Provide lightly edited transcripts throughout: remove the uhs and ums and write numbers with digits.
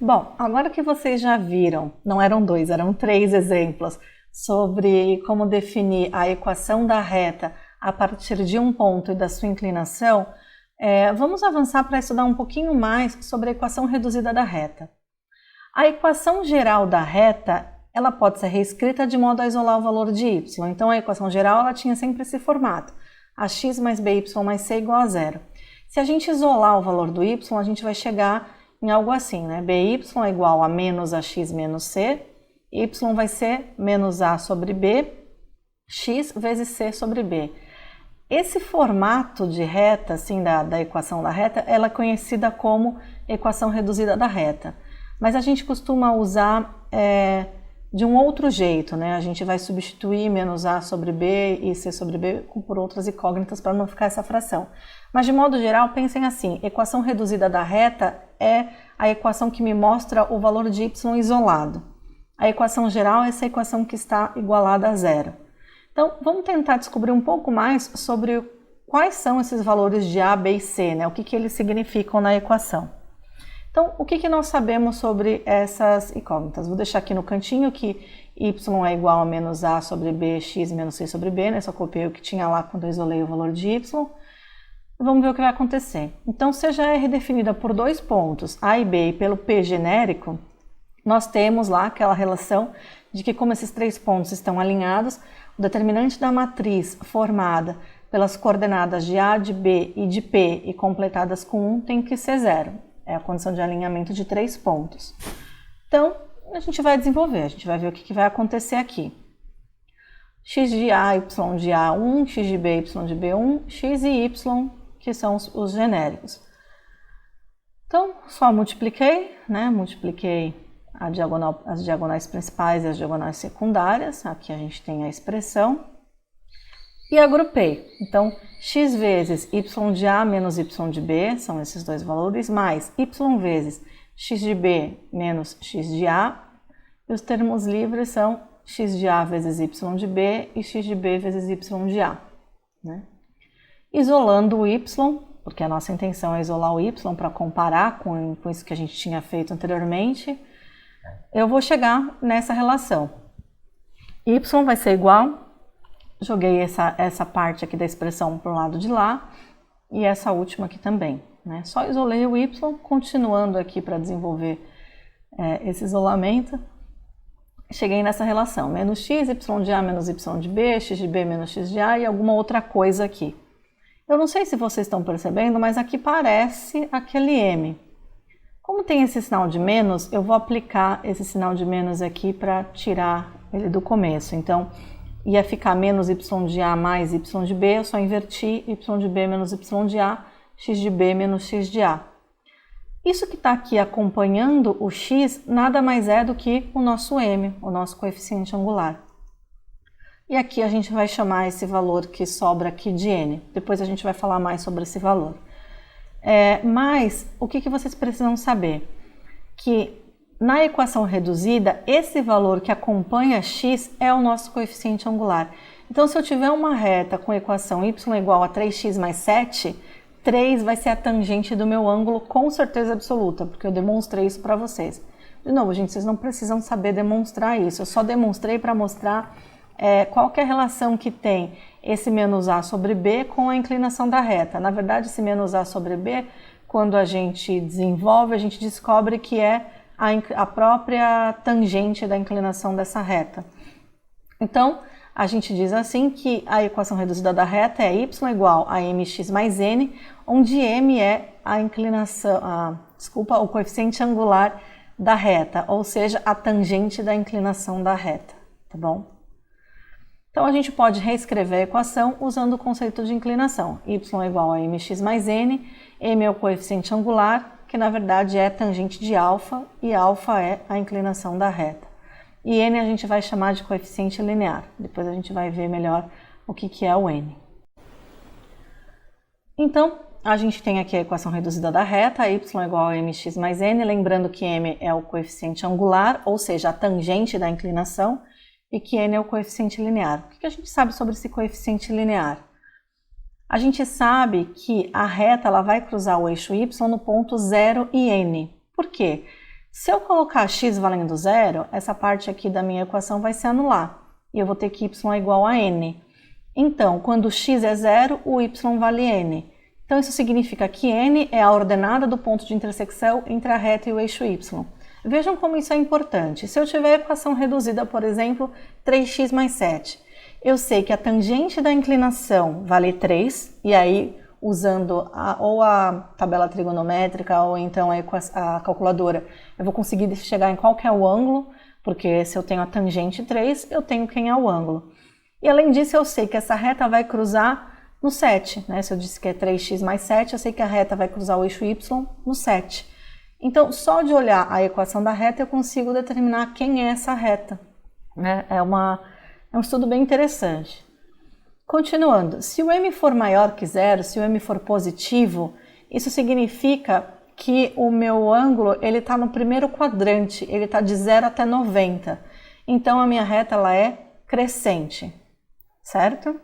Bom, agora que vocês já viram, não eram dois, eram três exemplos sobre como definir a equação da reta a partir de um ponto e da sua inclinação, vamos avançar para estudar um pouquinho mais sobre a equação reduzida da reta. A equação geral da reta, ela pode ser reescrita de modo a isolar o valor de y. Então a equação geral ela tinha sempre esse formato, ax mais by mais c igual a zero. Se a gente isolar o valor do y, a gente vai chegar em algo assim, né? By é igual a menos ax menos c, y vai ser menos a sobre b, x vezes c sobre b. Esse formato de reta, assim, da equação da reta, ela é conhecida como equação reduzida da reta. Mas a gente costuma usar de um outro jeito, né? A gente vai substituir menos a sobre b e c sobre b por outras incógnitas para não ficar essa fração. Mas de modo geral, pensem assim, equação reduzida da reta é a equação que me mostra o valor de y isolado. A equação geral é essa equação que está igualada a zero. Então, vamos tentar descobrir um pouco mais sobre quais são esses valores de a, b e c, né? O que eles significam na equação. Então, o que nós sabemos sobre essas incógnitas? Vou deixar aqui no cantinho que y é igual a menos a sobre b, x menos c sobre b, né? Só copiei o que tinha lá quando eu isolei o valor de y. Vamos ver o que vai acontecer. Então, se a já é redefinida por dois pontos, a e b, e pelo p genérico, nós temos lá aquela relação de que como esses três pontos estão alinhados, o determinante da matriz formada pelas coordenadas de a, de b e de p e completadas com 1 tem que ser zero. É a condição de alinhamento de três pontos. Então, a gente vai desenvolver, a gente vai ver o que vai acontecer aqui. X de a, y de a1, x de b, y de b1, x e y, que são os genéricos. Então, só multipliquei, né? Multipliquei as diagonais principais e as diagonais secundárias. Aqui a gente tem a expressão. E agrupei. Então, x vezes y de a menos y de b, são esses dois valores, mais y vezes x de b menos x de a. E os termos livres são x de a vezes y de b e x de b vezes y de a, né? Isolando o y, porque a nossa intenção é isolar o y para comparar com isso que a gente tinha feito anteriormente, eu vou chegar nessa relação. Y vai ser igual, joguei essa parte aqui da expressão para o lado de lá, e essa última aqui também, né? Só isolei o y, continuando aqui para desenvolver esse isolamento, cheguei nessa relação, menos x, y de a menos y de b, x de b menos x de a e alguma outra coisa aqui. Eu não sei se vocês estão percebendo, mas aqui parece aquele m. Como tem esse sinal de menos, eu vou aplicar esse sinal de menos aqui para tirar ele do começo. Então, ia ficar menos y de a mais y de b, eu só inverti y de b menos y de a, x de b menos x de a. Isso que está aqui acompanhando o x nada mais é do que o nosso m, o nosso coeficiente angular. E aqui a gente vai chamar esse valor que sobra aqui de n. Depois a gente vai falar mais sobre esse valor. Mas o que vocês precisam saber? Que na equação reduzida, esse valor que acompanha x é o nosso coeficiente angular. Então, se eu tiver uma reta com equação y igual a 3x mais 7, 3 vai ser a tangente do meu ângulo com certeza absoluta, porque eu demonstrei isso para vocês. De novo, gente, vocês não precisam saber demonstrar isso. Eu só demonstrei para mostrar qual que é a relação que tem esse menos a sobre b com a inclinação da reta. Na verdade, esse menos a sobre b, quando a gente desenvolve, a gente descobre que é a própria tangente da inclinação dessa reta. Então, a gente diz assim que a equação reduzida da reta é y igual a mx mais n, onde m é a inclinação, o coeficiente angular da reta, ou seja, a tangente da inclinação da reta, tá bom? Então, a gente pode reescrever a equação usando o conceito de inclinação. Y é igual a mx mais n, m é o coeficiente angular, que na verdade é tangente de alfa, e alfa é a inclinação da reta. E n a gente vai chamar de coeficiente linear. Depois a gente vai ver melhor o que é o n. Então, a gente tem aqui a equação reduzida da reta, y é igual a mx mais n, lembrando que m é o coeficiente angular, ou seja, a tangente da inclinação, e que n é o coeficiente linear. O que a gente sabe sobre esse coeficiente linear? A gente sabe que a reta ela vai cruzar o eixo y no ponto 0 e n. Por quê? Se eu colocar x valendo zero, essa parte aqui da minha equação vai se anular. E eu vou ter que y é igual a n. Então, quando x é zero, o y vale n. Então, isso significa que n é a ordenada do ponto de intersecção entre a reta e o eixo y. Vejam como isso é importante. Se eu tiver a equação reduzida, por exemplo, 3x mais 7, eu sei que a tangente da inclinação vale 3, e aí, usando ou a tabela trigonométrica ou então a calculadora, eu vou conseguir chegar em qual que é o ângulo, porque se eu tenho a tangente 3, eu tenho quem é o ângulo. E além disso, eu sei que essa reta vai cruzar no 7, né? Se eu disse que é 3x mais 7, eu sei que a reta vai cruzar o eixo y no 7. Então, só de olhar a equação da reta, eu consigo determinar quem é essa reta, né? É um estudo bem interessante. Continuando, se o m for maior que zero, se o m for positivo, isso significa que o meu ângulo está no primeiro quadrante, ele está de 0 até 90. Então, a minha reta ela é crescente, certo?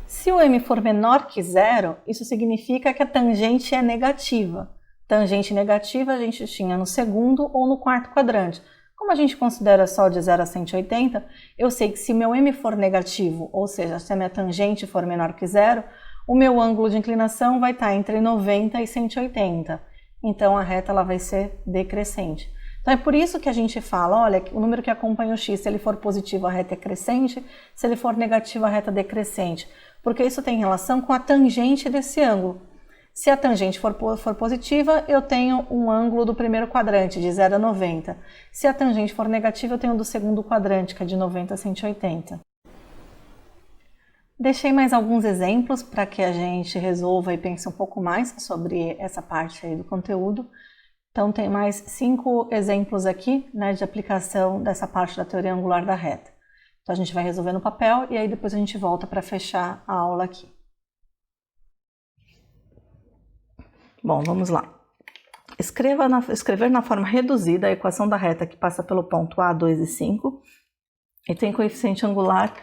Se o m for menor que zero, isso significa que a tangente é negativa. Tangente negativa a gente tinha no segundo ou no quarto quadrante. Como a gente considera só de 0 a 180, eu sei que se meu m for negativo, ou seja, se a minha tangente for menor que zero, o meu ângulo de inclinação vai estar entre 90 e 180. Então, a reta ela vai ser decrescente. Então, é por isso que a gente fala, olha, o número que acompanha o x, se ele for positivo, a reta é crescente, se ele for negativo, a reta é decrescente. Porque isso tem relação com a tangente desse ângulo. Se a tangente for positiva, eu tenho um ângulo do primeiro quadrante, de 0 a 90. Se a tangente for negativa, eu tenho do segundo quadrante, que é de 90 a 180. Deixei mais alguns exemplos para que a gente resolva e pense um pouco mais sobre essa parte aí do conteúdo. Então, tem mais 5 exemplos aqui, né, de aplicação dessa parte da teoria angular da reta. Então, a gente vai resolver no papel e aí depois a gente volta para fechar a aula aqui. Bom, vamos lá. Escrever na forma reduzida a equação da reta que passa pelo ponto A, 2 e 5 e tem coeficiente angular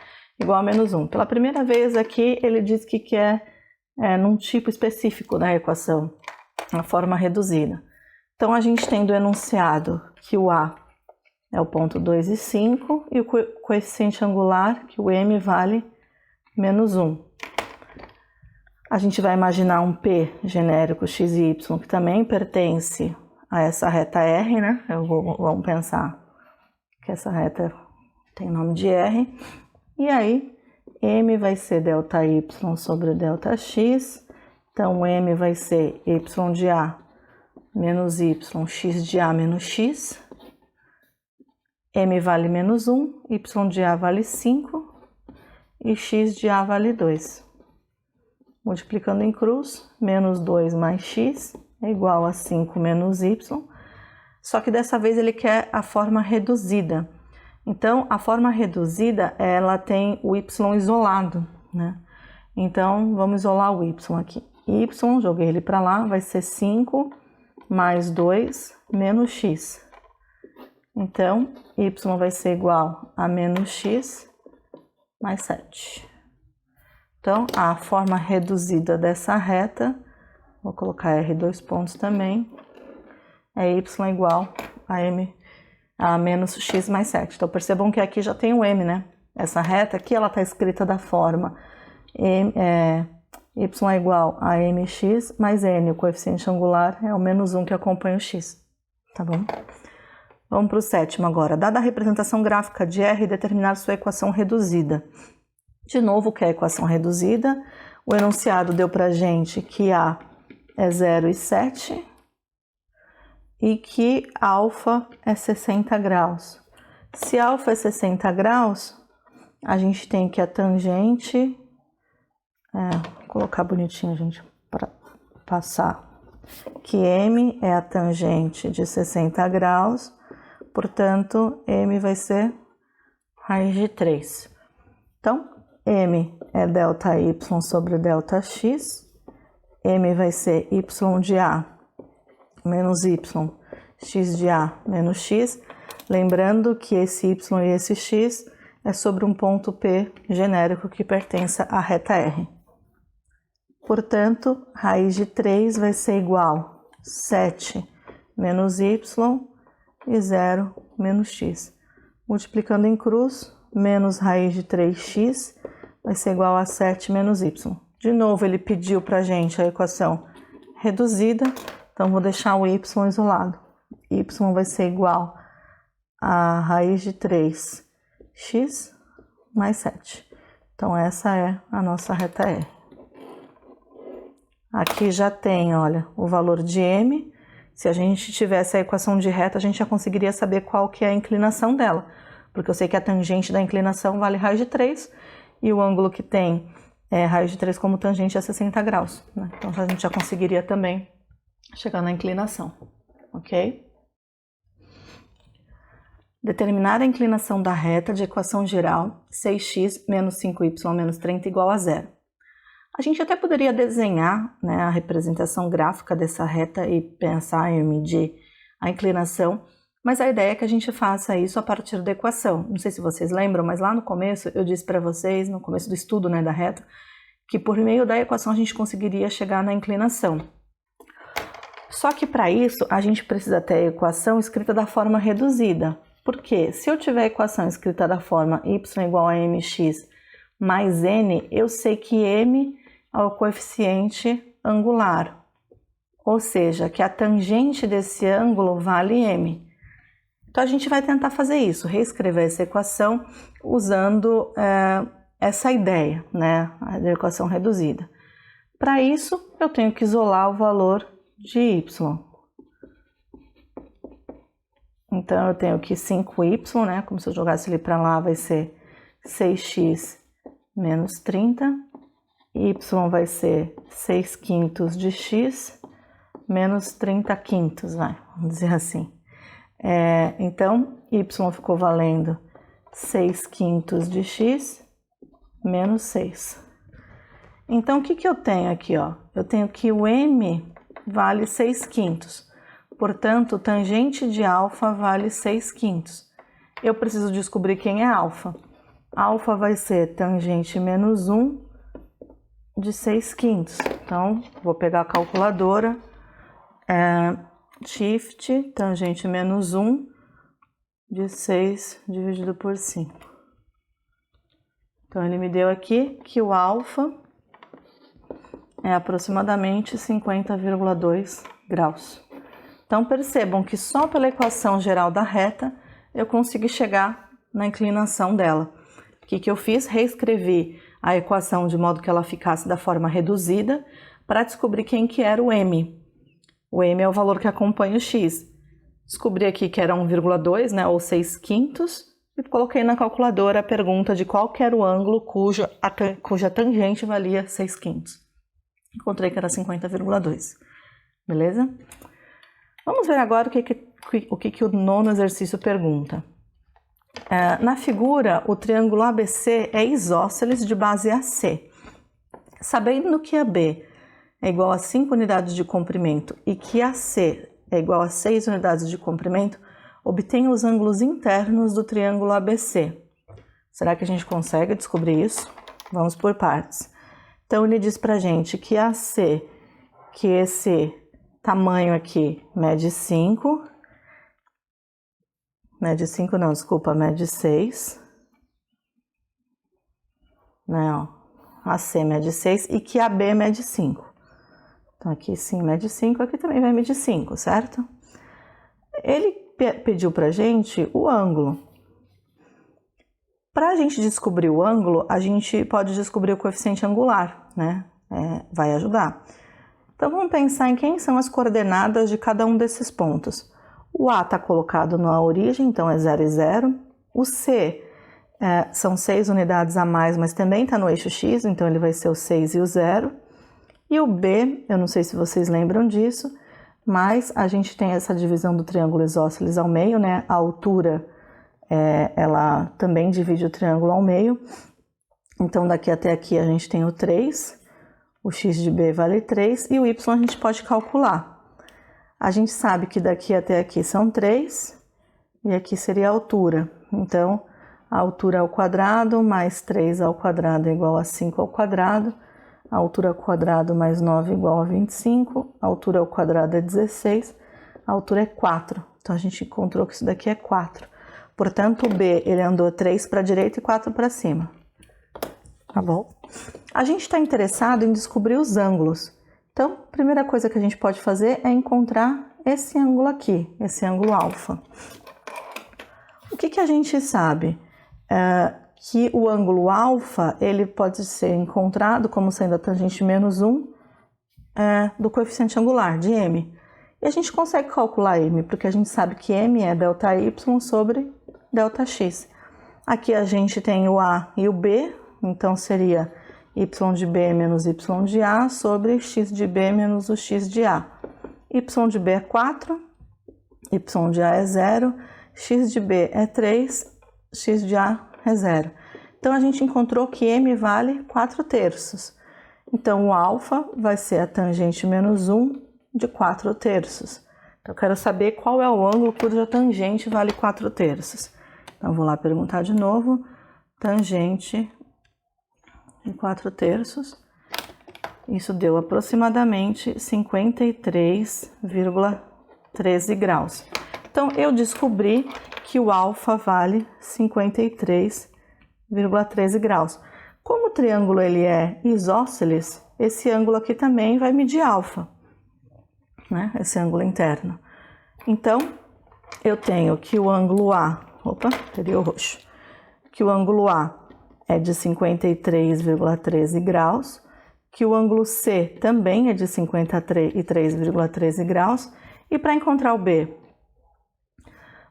igual a menos 1. Pela primeira vez aqui, ele diz que quer num tipo específico da equação, a forma reduzida. Então, a gente tem do enunciado que o A é o ponto 2 e 5 e o coeficiente angular, que o m vale menos 1. A gente vai imaginar um P genérico x e y que também pertence a essa reta R, né? Vamos pensar que essa reta tem nome de R. E aí, m vai ser ΔY sobre ΔX. Então, m vai ser y de A menos y, x de A menos x. M vale menos 1, y de A vale 5 e x de A vale 2. Multiplicando em cruz, menos 2 mais x é igual a 5 menos y, só que dessa vez ele quer a forma reduzida. Então, a forma reduzida, ela tem o y isolado, né? Então, vamos isolar o y aqui. Y, joguei ele para lá, vai ser 5 mais 2 menos x. Então, y vai ser igual a menos x mais 7. Então, a forma reduzida dessa reta, vou colocar R dois pontos também, é y igual a menos x mais 7. Então, percebam que aqui já tem o m, né? Essa reta aqui, ela está escrita da forma y é igual a mx mais n. O coeficiente angular é o menos 1 que acompanha o x, tá bom? Vamos para o sétimo agora. Dada a representação gráfica de R, determinar sua equação reduzida. De novo, o que é a equação reduzida? O enunciado deu para a gente que A é 0 e 7 e que alfa é 60 graus. Se alfa é 60 graus, a gente tem que a tangente... vou colocar bonitinho, gente, para passar. Que M é a tangente de 60 graus, portanto, M vai ser raiz de 3. Então, M é ΔY sobre ΔX, M vai ser Y de A menos Y, X de A menos X, lembrando que esse Y e esse X é sobre um ponto P genérico que pertence à reta R. Portanto, raiz de 3 vai ser igual 7 menos y e 0 menos x. Multiplicando em cruz, menos raiz de 3x vai ser igual a 7 menos y. De novo, ele pediu para a gente a equação reduzida, então vou deixar o y isolado. Y vai ser igual a raiz de 3x mais 7. Então, essa é a nossa reta R. Aqui já tem, olha, o valor de m. Se a gente tivesse a equação de reta, a gente já conseguiria saber qual que é a inclinação dela. Porque eu sei que a tangente da inclinação vale raiz de 3 e o ângulo que tem raiz de 3 como tangente é 60 graus. Né? Então, a gente já conseguiria também chegar na inclinação, ok? Determinar a inclinação da reta de equação geral 6x menos 5y menos 30 igual a 0. A gente até poderia desenhar, né, a representação gráfica dessa reta e pensar em medir a inclinação, mas a ideia é que a gente faça isso a partir da equação. Não sei se vocês lembram, mas lá no começo eu disse para vocês, no começo do estudo, né, da reta, que por meio da equação a gente conseguiria chegar na inclinação. Só que para isso a gente precisa ter a equação escrita da forma reduzida. Porque se eu tiver a equação escrita da forma y igual a mx mais n, eu sei que m é o coeficiente angular, ou seja, que a tangente desse ângulo vale m. Então a gente vai tentar fazer isso, reescrever essa equação usando essa ideia, né, a equação reduzida. Para isso, eu tenho que isolar o valor de y. Então, eu tenho aqui 5y, né? Como se eu jogasse ele para lá, vai ser 6x menos 30. Y vai ser 6 quintos de x menos 30 quintos, vamos dizer assim. Então, y ficou valendo 6 quintos de x menos 6. Então, o que eu tenho aqui, ó? Eu tenho que o m vale 6 quintos. Portanto, tangente de alfa vale 6 quintos. Eu preciso descobrir quem é alfa. Alfa vai ser tangente menos 1 de 6 quintos. Então, vou pegar a calculadora. Shift, tangente menos 1 de 6 dividido por 5. Então, ele me deu aqui que o alfa é aproximadamente 50,2 graus. Então, percebam que só pela equação geral da reta eu consegui chegar na inclinação dela. O que eu fiz? Reescrevi a equação de modo que ela ficasse da forma reduzida para descobrir quem que era o m. O m é o valor que acompanha o x. Descobri aqui que era 1,2, né, ou 6 quintos, e coloquei na calculadora a pergunta de qual que era o ângulo cuja tangente valia 6 quintos. Encontrei que era 50,2. Beleza? Vamos ver agora o que o nono exercício pergunta. Na figura, o triângulo ABC é isósceles de base AC. Sabendo que AB é igual a 5 unidades de comprimento e que AC é igual a 6 unidades de comprimento, obtenha os ângulos internos do triângulo ABC. Será que a gente consegue descobrir isso? Vamos por partes. Então, ele diz pra gente que AC, que esse tamanho aqui mede 5, mede 6, né, ó, AC mede 6 e que AB mede 5. Então, aqui sim mede 5, aqui também vai medir 5, certo? Ele pediu pra gente o ângulo. Para a gente descobrir o ângulo, a gente pode descobrir o coeficiente angular, né? Vai ajudar. Então, vamos pensar em quem são as coordenadas de cada um desses pontos. O A está colocado na origem, então é 0 e 0. O C são 6 unidades a mais, mas também está no eixo X, então ele vai ser o 6 e o 0. E o B, eu não sei se vocês lembram disso, mas a gente tem essa divisão do triângulo isósceles ao meio, né? A altura, ela também divide o triângulo ao meio. Então, daqui até aqui a gente tem o 3. O x de b vale 3 e o y a gente pode calcular. A gente sabe que daqui até aqui são 3 e aqui seria a altura. Então, a altura ao quadrado mais 3 ao quadrado é igual a 5 ao quadrado. a altura ao quadrado mais 9 igual a 25, a altura ao quadrado é 16, a altura é 4. Então, a gente encontrou que isso daqui é 4. Portanto, o B, ele andou 3 para a direita e 4 para cima. Tá bom? A gente está interessado em descobrir os ângulos. Então, a primeira coisa que a gente pode fazer é encontrar esse ângulo aqui, esse ângulo alfa. O que a gente sabe? Que o ângulo alfa, ele pode ser encontrado como sendo a tangente menos 1 do coeficiente angular, de m. E a gente consegue calcular m, porque a gente sabe que m é ΔY sobre ΔX. Aqui a gente tem o A e o B, então seria y de B menos y de A sobre x de B menos o x de A. Y de B é 4, y de A é 0, x de B é 3, x de A é 0. Então, a gente encontrou que m vale 4/3. Então, o alfa vai ser a tangente menos 1 de 4/3. Então, eu quero saber qual é o ângulo cuja tangente vale 4/3. Então, vou lá perguntar de novo. Tangente de 4/3. Isso deu aproximadamente 53,13 graus. Então, eu descobri que o alfa vale 53,13 graus. Como o triângulo ele é isósceles, esse ângulo aqui também vai medir alfa, né? Esse ângulo interno. Então, eu tenho que o ângulo A, teria o roxo, que o ângulo A é de 53,13 graus, que o ângulo C também é de 53,13 graus, e para encontrar o B?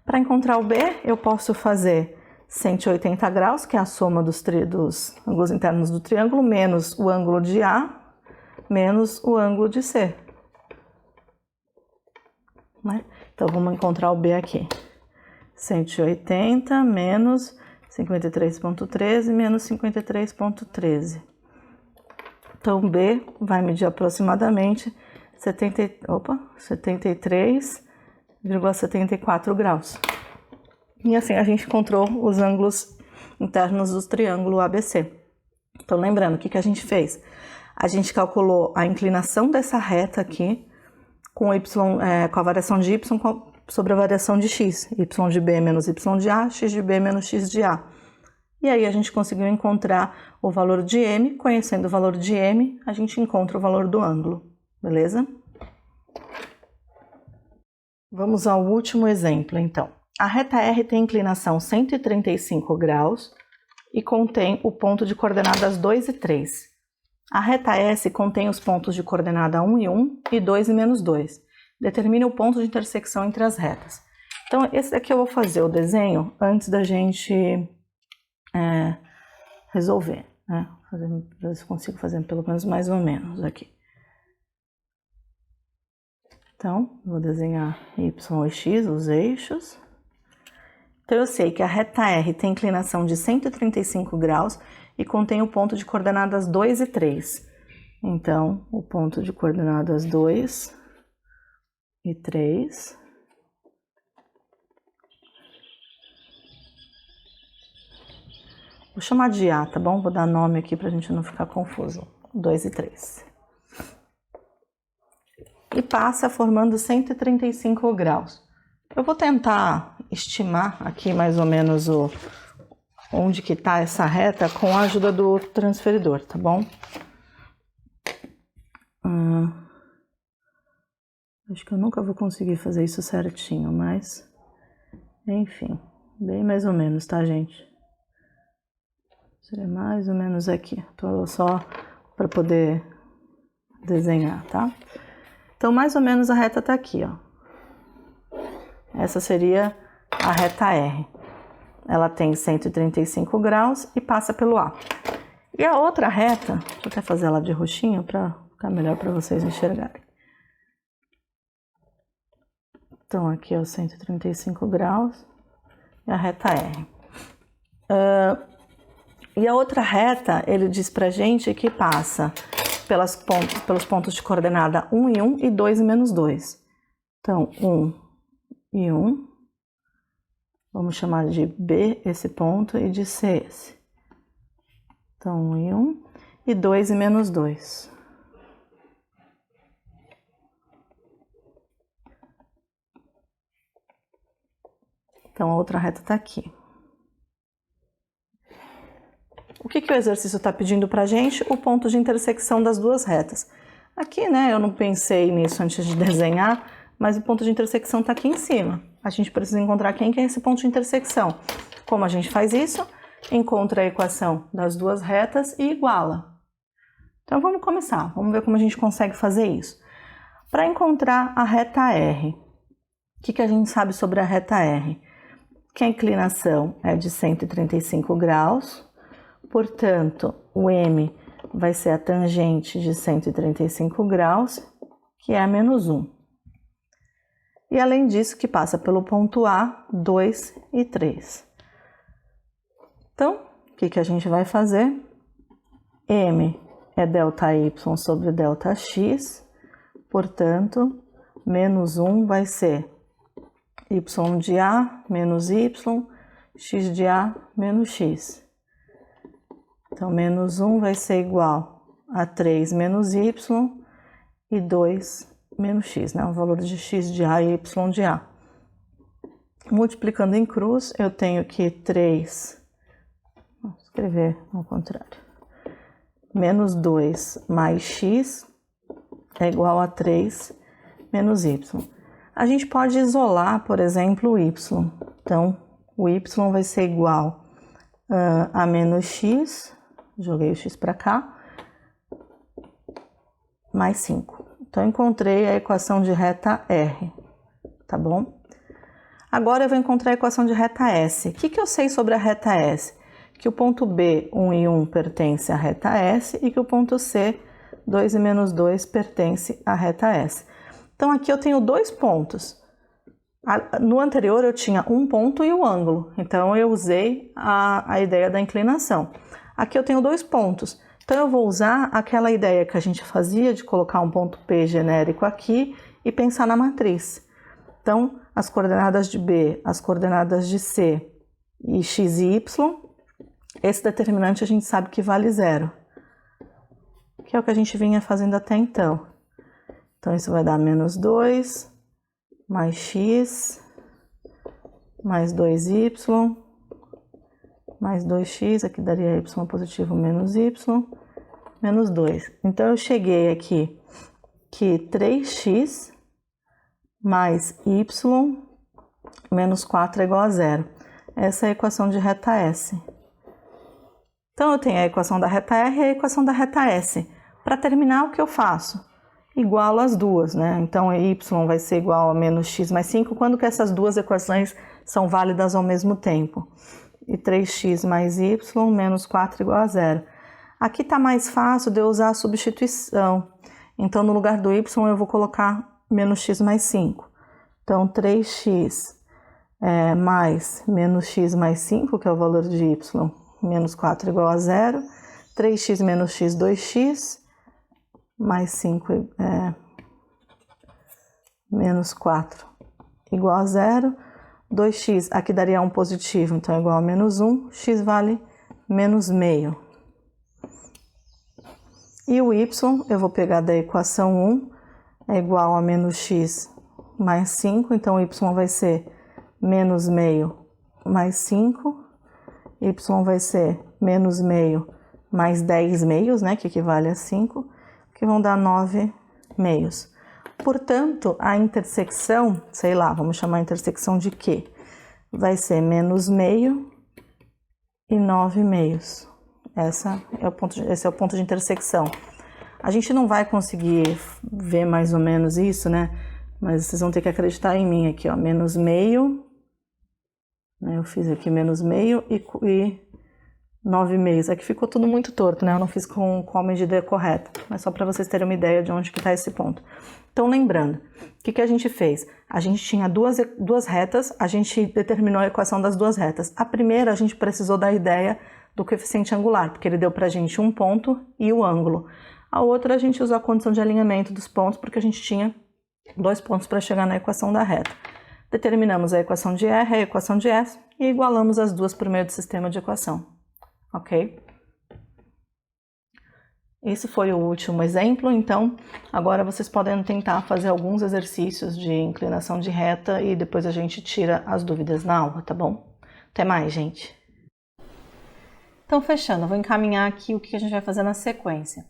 Para encontrar o B, eu posso fazer 180 graus, que é a soma dos ângulos internos do triângulo, menos o ângulo de A, menos o ângulo de C. Né? Então, vamos encontrar o B aqui. 180 menos 53,13 menos 53,13. Então, B vai medir aproximadamente 73,74 graus. E assim a gente encontrou os ângulos internos do triângulo ABC. Então, lembrando, o que a gente fez? A gente calculou a inclinação dessa reta aqui com a variação de y sobre a variação de x. Y de B menos y de A, x de B menos x de A. E aí a gente conseguiu encontrar o valor de m. Conhecendo o valor de m, a gente encontra o valor do ângulo. Beleza? Vamos ao último exemplo, então. A reta R tem inclinação 135 graus e contém o ponto de coordenadas 2 e 3. A reta S contém os pontos de coordenada 1 e 1 e 2 e menos 2. Determine o ponto de intersecção entre as retas. Então, esse daqui eu vou fazer o desenho antes da gente resolver, né? Ver se consigo fazer pelo menos mais ou menos aqui. Então, vou desenhar y e x, os eixos. Então, eu sei que a reta R tem inclinação de 135 graus e contém o ponto de coordenadas 2 e 3. Então, o ponto de coordenadas 2 e 3. Vou chamar de A, tá bom? Vou dar nome aqui pra gente não ficar confuso. 2 e 3. E passa formando 135 graus. Eu vou tentar estimar aqui mais ou menos onde que está essa reta com a ajuda do transferidor, tá bom? Acho que eu nunca vou conseguir fazer isso certinho, mas enfim, bem mais ou menos, tá, gente? Seria mais ou menos aqui. Tô só para poder desenhar, tá? Então, mais ou menos a reta tá aqui, ó. Essa seria a reta R. Ela tem 135 graus e passa pelo A. E a outra reta, vou até fazer ela de roxinho para ficar melhor para vocês enxergarem. Então, aqui é os 135 graus e a reta R. E a outra reta, ele diz pra gente que passa pelos pontos de coordenada 1 e 1 e 2 e menos 2. Então, 1 e 1. Vamos chamar de B esse ponto e de C esse. Então, 1 e 1. e 2 e menos 2. Então, a outra reta está aqui. O que o exercício está pedindo para a gente? O ponto de intersecção das duas retas. Aqui, né, eu não pensei nisso antes de desenhar, mas o ponto de intersecção está aqui em cima. A gente precisa encontrar quem que é esse ponto de intersecção. Como a gente faz isso? Encontra a equação das duas retas e iguala. Então, vamos começar. Vamos ver como a gente consegue fazer isso. Para encontrar a reta R, o que a gente sabe sobre a reta R? Que a inclinação é de 135 graus, portanto, o M vai ser a tangente de 135 graus, que é a menos 1. E além disso, que passa pelo ponto A, 2 e 3. Então, o que a gente vai fazer? M é ΔY sobre ΔX, portanto, menos 1 vai ser y de A menos y, x de A menos x. Então, menos 1 vai ser igual a 3 menos y e 2 menos x, né? O valor de x de A e y de A. Multiplicando em cruz, eu tenho que 3, vou escrever ao contrário, menos 2 mais x é igual a 3 menos y. A gente pode isolar, por exemplo, o y. Então, o y vai ser igual a menos x, joguei o x para cá, mais 5. Então, encontrei a equação de reta R, tá bom? Agora eu vou encontrar a equação de reta S. O que eu sei sobre a reta S? Que o ponto B, 1 e 1, pertence à reta S e que o ponto C, 2 e menos 2, pertence à reta S. Então, aqui eu tenho dois pontos. No anterior, eu tinha um ponto e o ângulo. Então, eu usei a ideia da inclinação. Aqui eu tenho dois pontos. Então, eu vou usar aquela ideia que a gente fazia de colocar um ponto P genérico aqui e pensar na matriz. Então, as coordenadas de B, as coordenadas de C e x e y, esse determinante a gente sabe que vale 0. Que é o que a gente vinha fazendo até então. Então, isso vai dar menos 2, mais x, mais 2y, mais 2x, aqui daria y positivo menos y, menos 2. Então, eu cheguei aqui que 3x mais y menos 4 é igual a 0. Essa é a equação de reta S. Então, eu tenho a equação da reta R e a equação da reta S. Para terminar, o que eu faço? Igualo as duas, né? Então, y vai ser igual a menos x mais 5, quando que essas duas equações são válidas ao mesmo tempo. E 3x mais y menos 4 igual a 0. Aqui está mais fácil de eu usar a substituição. Então, no lugar do y, eu vou colocar menos x mais 5. Então, 3x mais menos x mais 5, que é o valor de y, menos 4 igual a 0. 3x menos x, 2x. Mais 5 menos 4 igual a 0. 2x, aqui daria 1 positivo, então é igual a menos 1. X vale menos meio. E o y, eu vou pegar da equação 1, é igual a menos x mais 5. Então, y vai ser menos meio mais 5. Y vai ser menos meio mais 10 meios, né, que equivale a 5. Que vão dar 9 meios. Portanto, a intersecção, sei lá, vamos chamar a intersecção de quê? Vai ser menos meio e 9 meios. Esse é o ponto de intersecção. A gente não vai conseguir ver mais ou menos isso, né? Mas vocês vão ter que acreditar em mim aqui, ó. Menos meio, né? Eu fiz aqui menos meio e 9 meios. Aqui ficou tudo muito torto, né? Eu não fiz com a medida correta, mas só para vocês terem uma ideia de onde que está esse ponto. Então, lembrando, o que a gente fez? A gente tinha duas retas, a gente determinou a equação das duas retas. A primeira, a gente precisou da ideia do coeficiente angular, porque ele deu para a gente um ponto e o ângulo. A outra, a gente usou a condição de alinhamento dos pontos, porque a gente tinha dois pontos para chegar na equação da reta. Determinamos a equação de R, a equação de S, e igualamos as duas por meio do sistema de equação. Ok? Esse foi o último exemplo, então agora vocês podem tentar fazer alguns exercícios de inclinação de reta e depois a gente tira as dúvidas na aula, tá bom? Até mais, gente! Então, fechando, vou encaminhar aqui o que a gente vai fazer na sequência.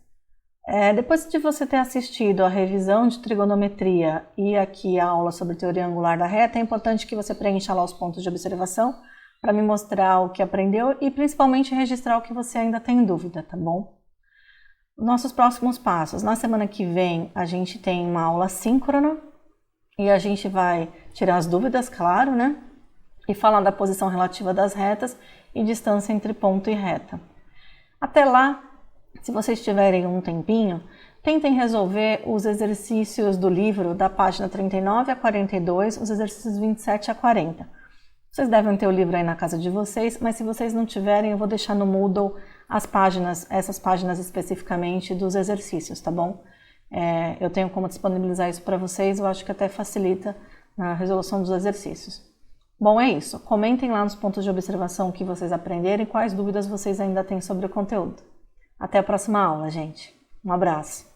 Depois de você ter assistido a revisão de trigonometria e aqui a aula sobre teoria angular da reta, é importante que você preencha lá os pontos de observação para me mostrar o que aprendeu e principalmente registrar o que você ainda tem dúvida, tá bom? Nossos próximos passos. Na semana que vem a gente tem uma aula síncrona e a gente vai tirar as dúvidas, claro, né? E falar da posição relativa das retas e distância entre ponto e reta. Até lá, se vocês tiverem um tempinho, tentem resolver os exercícios do livro da página 39 a 42, os exercícios 27 a 40. Vocês devem ter o livro aí na casa de vocês, mas se vocês não tiverem, eu vou deixar no Moodle as páginas, essas páginas especificamente dos exercícios, tá bom? Eu tenho como disponibilizar isso para vocês, eu acho que até facilita na resolução dos exercícios. Bom, é isso. Comentem lá nos pontos de observação o que vocês aprenderam e quais dúvidas vocês ainda têm sobre o conteúdo. Até a próxima aula, gente. Um abraço.